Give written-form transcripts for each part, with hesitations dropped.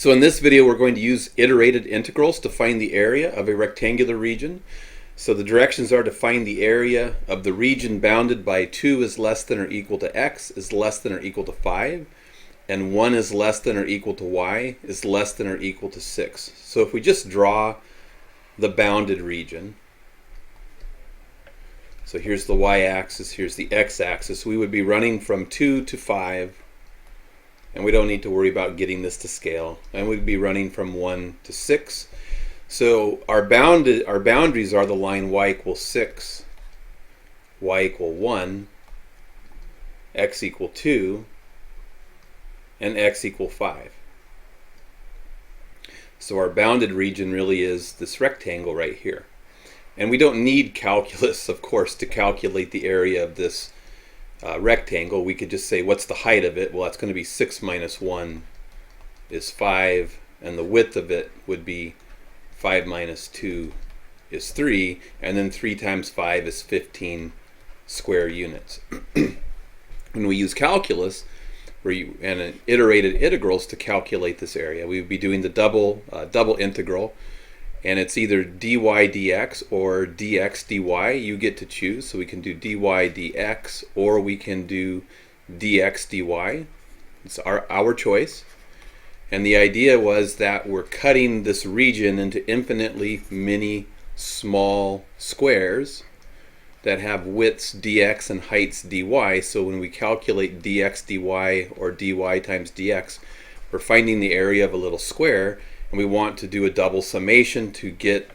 So in this video we're going to use iterated integrals to find the area of a rectangular region. So the directions are to find the area of the region bounded by 2 is less than or equal to x is less than or equal to 5, and 1 is less than or equal to y is less than or equal to 6. So if we just draw the bounded region, so here's the y-axis, here's the x-axis, we would be running from 2 to 5, and we don't need to worry about getting this to scale, and we'd be running from 1 to 6. So our boundaries are the line y equals 6, y equal 1, x equal 2, and x equal 5. So our bounded region really is this rectangle right here. And we don't need calculus, of course, to calculate the area of this rectangle. We could just say, what's the height of it? Well, that's going to be 6 minus 1 is 5, and the width of it would be 5 minus 2 is 3, and then 3 times 5 is 15 square units. When we use calculus and iterated integrals to calculate this area, we would be doing the double integral, and it's either dy dx or dx dy. You get to choose, so we can do dy dx or we can do dx dy. It's our choice. And the idea was that we're cutting this region into infinitely many small squares that have widths dx and heights dy. So when we calculate dx dy or dy times dx, we're finding the area of a little square, and we want to do a double summation to get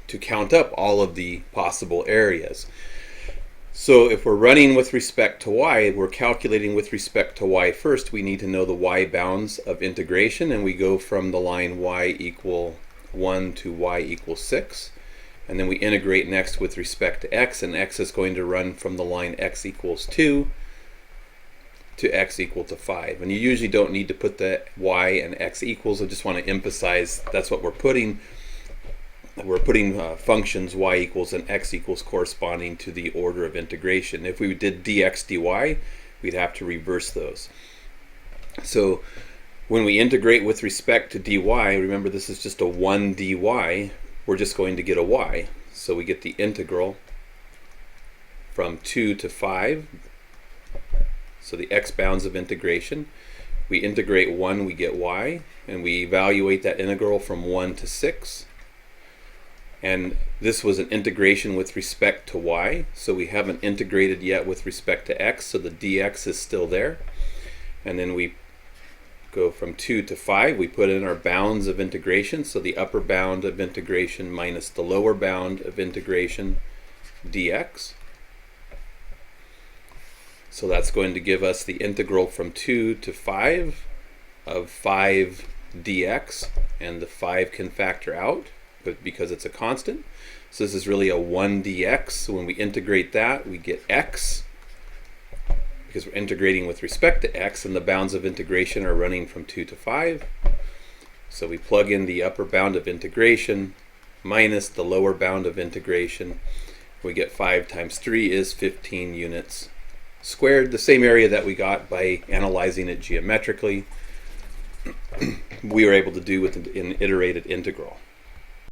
to count up all of the possible areas. So if we're running with respect to y, we're calculating with respect to y first. We need to know the y bounds of integration, and we go from the line y equal 1 to y equals 6. And then we integrate next with respect to x, and x is going to run from the line x equals 2 to x equal to 5. And you usually don't need to put the y and x equals. I just want to emphasize that's what we're putting. We're putting functions y equals and x equals corresponding to the order of integration. If we did dx dy, we'd have to reverse those. So when we integrate with respect to dy, remember this is just a 1 dy, we're just going to get a y. So we get the integral from 2 to 5. So the x bounds of integration. We integrate 1, we get y, and we evaluate that integral from 1 to 6. And this was an integration with respect to y, so we haven't integrated yet with respect to x, so the dx is still there. And then we go from 2 to 5, we put in our bounds of integration, so the upper bound of integration minus the lower bound of integration dx. So that's going to give us the integral from 2 to 5 of 5 dx, and the 5 can factor out because it's a constant. So this is really a 1 dx. So when we integrate that, we get x, because we're integrating with respect to x, and the bounds of integration are running from 2 to 5. So we plug in the upper bound of integration minus the lower bound of integration. We get 5 times 3 is 15 units squared, the same area that we got by analyzing it geometrically. We were able to do with an iterated integral.